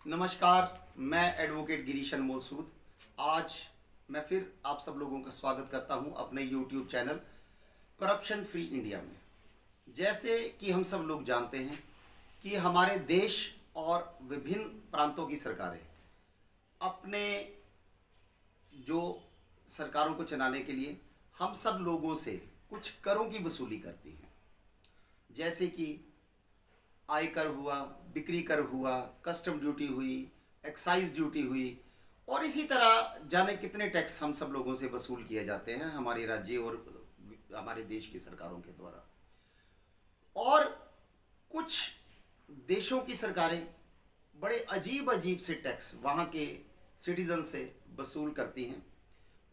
नमस्कार, मैं एडवोकेट गिरीश अनमोल सूद। आज मैं फिर आप सब लोगों का स्वागत करता हूं अपने YouTube channel corruption free India में। जैसे कि हम सब लोग जानते हैं कि हमारे देश और विभिन्न प्रांतों की सरकारें अपने जो सरकारों को चलाने के लिए हम सब लोगों से कुछ करों की वसूली करती हैं, जैसे कि आयकर हुआ, बिक्री कर हुआ, कस्टम ड्यूटी हुई, एक्साइज ड्यूटी हुई और इसी तरह जाने कितने टैक्स हम सब लोगों से वसूल किए जाते हैं हमारे राज्य और हमारे देश की सरकारों के द्वारा। और कुछ देशों की सरकारें बड़े अजीब अजीब से टैक्स वहाँ के सिटीजन से वसूल करती हैं।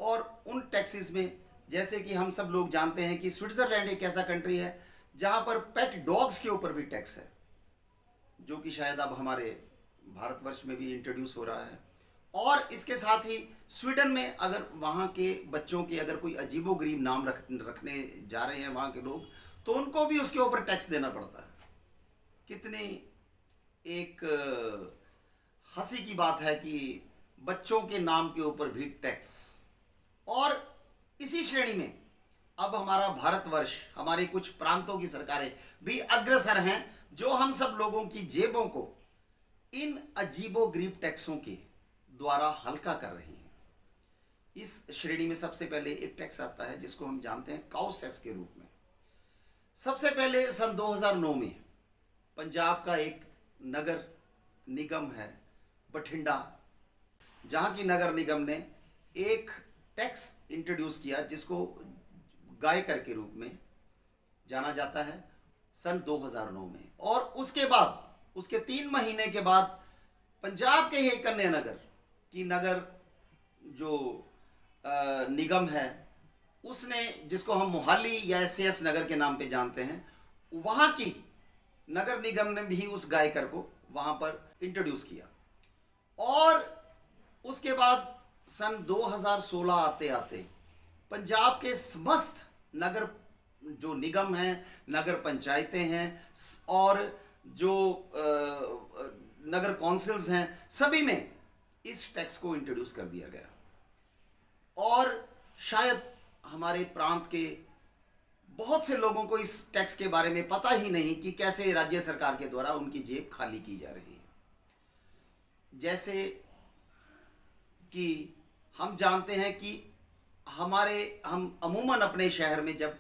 और उन टैक्सेस में जैसे कि हम सब लोग जानते हैं कि स्विट्ज़रलैंड एक ऐसा कंट्री है जहाँ पर पेट डॉग्स के ऊपर भी टैक्स है, जो कि शायद अब हमारे भारतवर्ष में भी इंट्रोड्यूस हो रहा है। और इसके साथ ही स्वीडन में अगर वहाँ के बच्चों के अगर कोई अजीबोगरीब नाम रखने जा रहे हैं वहाँ के लोग, तो उनको भी उसके ऊपर टैक्स देना पड़ता है। कितनी एक हंसी की बात है कि बच्चों के नाम के ऊपर भी टैक्स। और इसी श्रेणी में अब हमारा भारतवर्ष, हमारे कुछ प्रांतों की सरकारें भी अग्रसर हैं, जो हम सब लोगों की जेबों को इन अजीबोगरीब टैक्सों के द्वारा हल्का कर रही हैं। इस श्रेणी में सबसे पहले एक टैक्स आता है जिसको हम जानते हैं काउ सेस के रूप में। सबसे पहले सन 2009 में पंजाब का एक नगर निगम है बठिंडा, जहां की नगर निगम ने एक टैक्स इंट्रोड्यूस किया जिसको गाय कर के रूप में जाना जाता है सन 2009 में। और उसके बाद उसके 3 महीने के बाद पंजाब के ही एक अन्य नगर की नगर जो निगम है उसने, जिसको हम मोहाली या एसएएस नगर के नाम पे जानते हैं, वहाँ की नगर निगम ने भी उस गाय कर को वहाँ पर इंट्रोड्यूस किया। और उसके बाद सन 2016 आते आते पंजाब के समस्त नगर जो निगम हैं, नगर पंचायतें हैं और जो नगर कौंसिल्स हैं, सभी में इस टैक्स को इंट्रोड्यूस कर दिया गया। और शायद हमारे प्रांत के बहुत से लोगों को इस टैक्स के बारे में पता ही नहीं कि कैसे राज्य सरकार के द्वारा उनकी जेब खाली की जा रही है। जैसे कि हम जानते हैं कि हम अमूमन अपने शहर में जब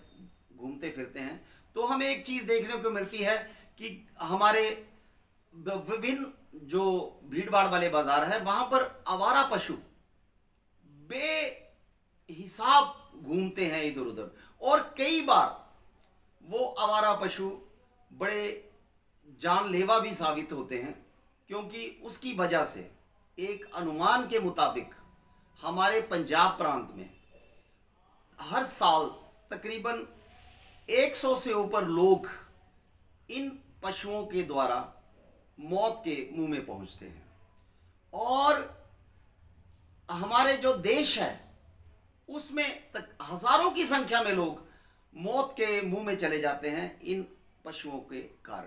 घूमते फिरते हैं तो हमें एक चीज़ देखने को मिलती है कि हमारे विभिन्न जो भीड़ भाड़ वाले बाजार हैं वहाँ पर आवारा पशु बेहिसाब घूमते हैं इधर उधर। और कई बार वो आवारा पशु बड़े जानलेवा भी साबित होते हैं, क्योंकि उसकी वजह से एक अनुमान के मुताबिक हमारे पंजाब प्रांत में हर साल तकरीबन 100 से ऊपर लोग इन पशुओं के द्वारा मौत के मुंह में पहुंचते हैं। और हमारे जो देश है उसमें तक हजारों की संख्या में लोग मौत के मुंह में चले जाते हैं इन पशुओं के कारण।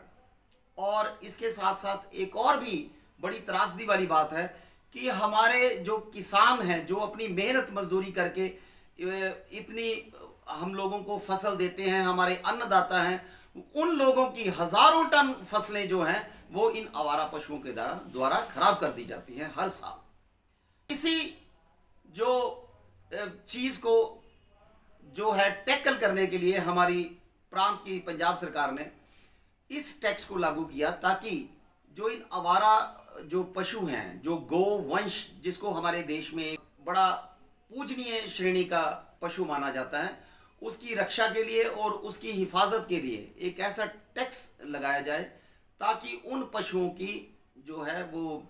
और इसके साथ साथ एक और भी बड़ी त्रासदी वाली बात है कि हमारे जो किसान हैं, जो अपनी मेहनत मजदूरी करके इतनी हम लोगों को फसल देते हैं, हमारे अन्नदाता हैं, उन लोगों की हजारों टन फसलें जो हैं वो इन आवारा पशुओं के द्वारा खराब कर दी जाती हैं हर साल। इसी जो चीज़ को जो है टैकल करने के लिए हमारी प्रांत की पंजाब सरकार ने इस टैक्स को लागू किया, ताकि जो इन आवारा जो पशु हैं, जो गौ वंश, जिसको हमारे देश में एक बड़ा पूजनीय श्रेणी का पशु माना जाता है, उसकी रक्षा के लिए और उसकी हिफाजत के लिए एक ऐसा टैक्स लगाया जाए ताकि उन पशुओं की जो है वो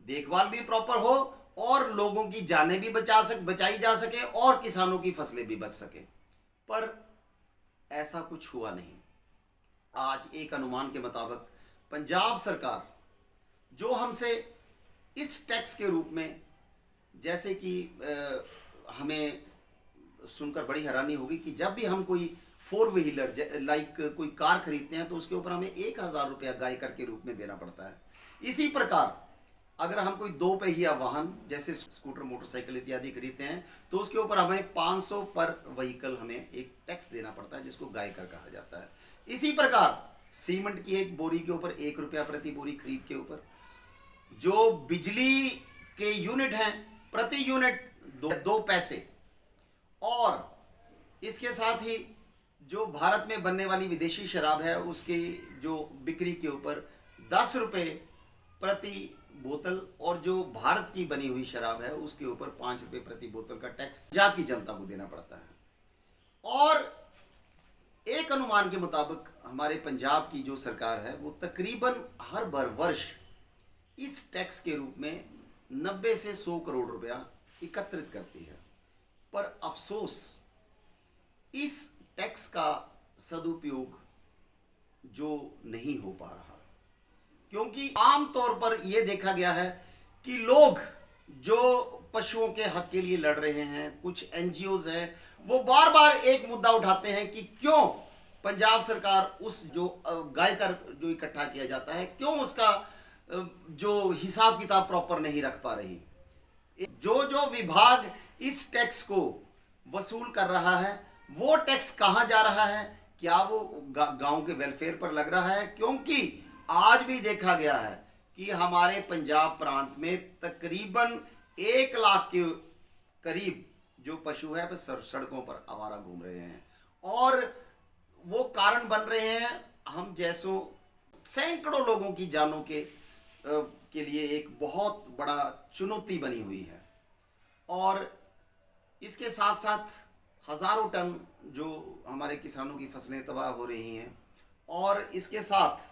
देखभाल भी प्रॉपर हो और लोगों की जानें भी बचाई जा सके और किसानों की फसलें भी बच सके। पर ऐसा कुछ हुआ नहीं। आज एक अनुमान के मुताबिक पंजाब सरकार जो हमसे इस टैक्स के रूप में, जैसे कि हमें सुनकर बड़ी हैरानी होगी कि जब भी हम कोई 4 व्हीलर लाइक कोई कार खरीदते हैं तो उसके ऊपर हमें 1000 रुपया गाय कर के रूप में देना पड़ता है। इसी प्रकार अगर हम कोई दो पहिया वाहन जैसे स्कूटर मोटरसाइकिल इत्यादि खरीदते हैं तो उसके ऊपर हमें 500 पर व्हीकल हमें एक टैक्स देना पड़ता है, जिसको गायकर कहा जाता है। इसी प्रकार सीमेंट की एक बोरी के ऊपर 1 रुपया प्रति बोरी खरीद के ऊपर, जो बिजली के यूनिट हैं प्रति यूनिट 2 पैसे, और इसके साथ ही जो भारत में बनने वाली विदेशी शराब है उसके जो बिक्री के ऊपर 10 रुपये प्रति बोतल, और जो भारत की बनी हुई शराब है उसके ऊपर 5 रुपये प्रति बोतल का टैक्स पंजाब की जनता को देना पड़ता है। और एक अनुमान के मुताबिक हमारे पंजाब की जो सरकार है वो तकरीबन हर वर्ष इस टैक्स के रूप में 90 से 100 करोड़ रुपया एकत्रित करती है। पर अफसोस इस टैक्स का सदुपयोग जो नहीं हो पा रहा, क्योंकि आमतौर पर यह देखा गया है कि लोग जो पशुओं के हक के लिए लड़ रहे हैं, कुछ एनजीओज हैं, वो बार बार एक मुद्दा उठाते हैं कि क्यों पंजाब सरकार उस जो गायकर जो इकट्ठा किया जाता है, क्यों उसका जो हिसाब किताब प्रॉपर नहीं रख पा रही। जो विभाग इस टैक्स को वसूल कर रहा है वो टैक्स कहां जा रहा है, क्या वो गांव के वेलफेयर पर लग रहा है? क्योंकि आज भी देखा गया है कि हमारे पंजाब प्रांत में तकरीबन 1 लाख के करीब जो पशु है वह सड़कों पर आवारा घूम रहे हैं, और वो कारण बन रहे हैं हम जैसों सैकड़ों लोगों की जानों के लिए एक बहुत बड़ा चुनौती बनी हुई है। और इसके साथ साथ हज़ारों टन जो हमारे किसानों की फसलें तबाह हो रही हैं, और इसके साथ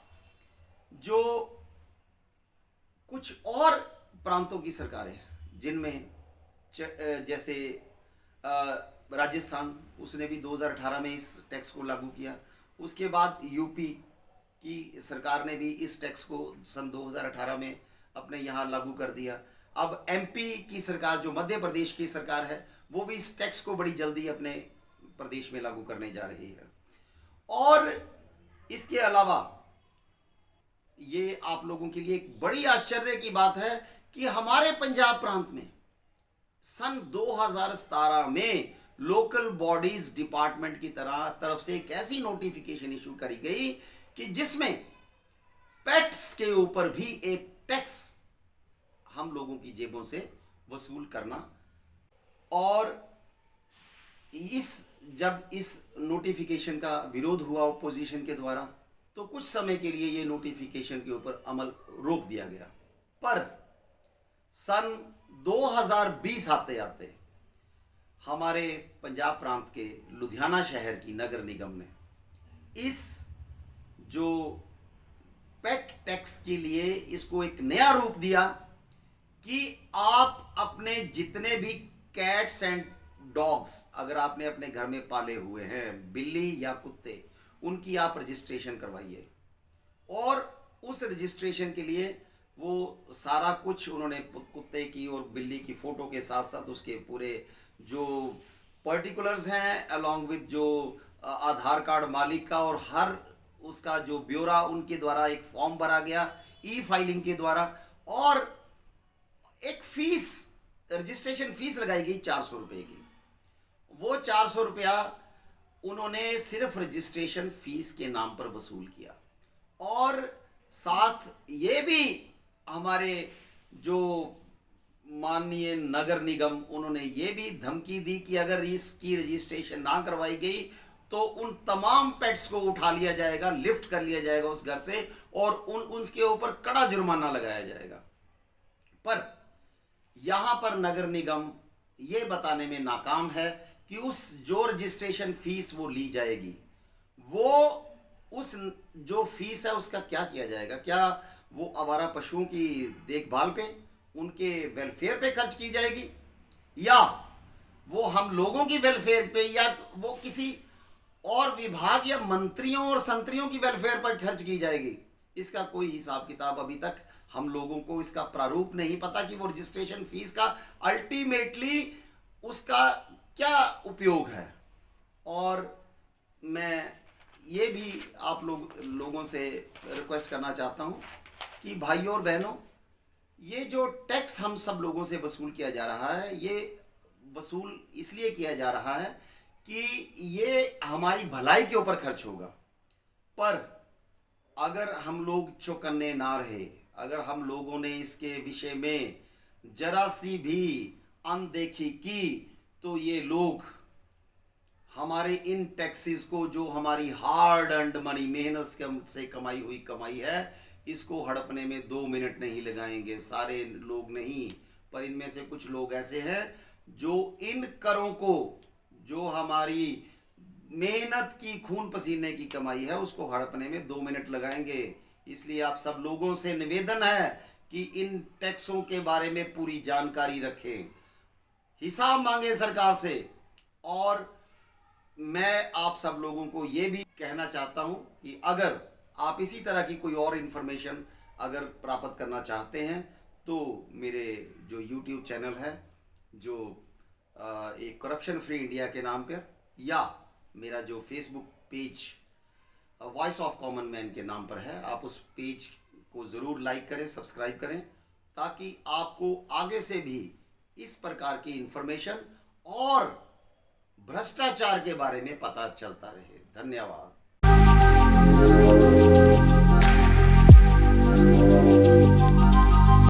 जो कुछ और प्रांतों की सरकारें जिनमें जैसे राजस्थान, उसने भी 2018 में इस टैक्स को लागू किया। उसके बाद यूपी की सरकार ने भी इस टैक्स को सन 2018 में अपने यहाँ लागू कर दिया। अब एमपी की सरकार, जो मध्य प्रदेश की सरकार है, वो भी इस टैक्स को बड़ी जल्दी अपने प्रदेश में लागू करने जा रही है। और इसके अलावा ये आप लोगों के लिए एक बड़ी आश्चर्य की बात है कि हमारे पंजाब प्रांत में सन 2017 में लोकल बॉडीज डिपार्टमेंट की तरफ से एक ऐसी नोटिफिकेशन इशू करी गई कि जिसमें पेट्स के ऊपर भी एक टैक्स हम लोगों की जेबों से वसूल करना। और जब इस नोटिफिकेशन का विरोध हुआ ऑपोजिशन के द्वारा, तो कुछ समय के लिए ये नोटिफिकेशन के ऊपर अमल रोक दिया गया। पर सन 2020 आते आते हमारे पंजाब प्रांत के लुधियाना शहर की नगर निगम ने इस जो पेट टैक्स के लिए इसको एक नया रूप दिया कि आप अपने जितने भी कैट्स एंड डॉग्स, अगर आपने अपने घर में पाले हुए हैं, बिल्ली या कुत्ते, उनकी आप रजिस्ट्रेशन करवाइए। और उस रजिस्ट्रेशन के लिए वो सारा कुछ उन्होंने कुत्ते की और बिल्ली की फ़ोटो के साथ साथ उसके पूरे जो पर्टिकुलर्स हैं अलॉन्ग विद जो आधार कार्ड मालिक का और हर उसका जो ब्यौरा, उनके द्वारा एक फॉर्म भरा गया ई फाइलिंग के द्वारा। और एक फीस, रजिस्ट्रेशन फीस लगाई गई 400 रुपये की। वो 400 रुपया उन्होंने सिर्फ रजिस्ट्रेशन फीस के नाम पर वसूल किया। और साथ ये भी हमारे जो माननीय नगर निगम, उन्होंने ये भी धमकी दी कि अगर इसकी रजिस्ट्रेशन ना करवाई गई तो उन तमाम पेट्स को उठा लिया जाएगा, लिफ्ट कर लिया जाएगा उस घर से, और उनके ऊपर कड़ा जुर्माना लगाया जाएगा। पर यहां पर नगर निगम ये बताने में नाकाम है कि उस जो रजिस्ट्रेशन फीस वो ली जाएगी, वो उस जो फीस है उसका क्या किया जाएगा? क्या वो आवारा पशुओं की देखभाल पे, उनके वेलफेयर पे खर्च की जाएगी, या वो हम लोगों की वेलफेयर पे, या वो किसी और विभाग या मंत्रियों और संतरियों की वेलफेयर पर खर्च की जाएगी? इसका कोई हिसाब किताब अभी तक हम लोगों को इसका प्रारूप नहीं पता कि वो रजिस्ट्रेशन फीस का अल्टीमेटली उसका क्या उपयोग है। और मैं ये भी आप लोगों से रिक्वेस्ट करना चाहता हूँ कि भाइयों और बहनों, ये जो टैक्स हम सब लोगों से वसूल किया जा रहा है, ये वसूल इसलिए किया जा रहा है कि ये हमारी भलाई के ऊपर खर्च होगा। पर अगर हम लोग चौकन्ने ना रहे, अगर हम लोगों ने इसके विषय में जरा सी भी अनदेखी की, तो ये लोग हमारे इन टैक्सेस को, जो हमारी हार्ड अर्न्ड मनी, मेहनत से कमाई हुई कमाई है, इसको हड़पने में 2 मिनट नहीं लगाएंगे। सारे लोग नहीं, पर इनमें से कुछ लोग ऐसे हैं जो इन करों को, जो हमारी मेहनत की, खून पसीने की कमाई है, उसको हड़पने में 2 मिनट लगाएंगे। इसलिए आप सब लोगों से निवेदन है कि इन टैक्सों के बारे में पूरी जानकारी रखें, हिसाब मांगे सरकार से। और मैं आप सब लोगों को ये भी कहना चाहता हूं कि अगर आप इसी तरह की कोई और इन्फॉर्मेशन अगर प्राप्त करना चाहते हैं, तो मेरे जो यूट्यूब चैनल है, जो एक करप्शन फ्री इंडिया के नाम पर, या मेरा जो Facebook page voice of common man के नाम पर है, आप उस पेज को ज़रूर लाइक करें, सब्सक्राइब करें, ताकि आपको आगे से भी इस प्रकार की इन्फॉर्मेशन और भ्रष्टाचार के बारे में पता चलता रहे। धन्यवाद।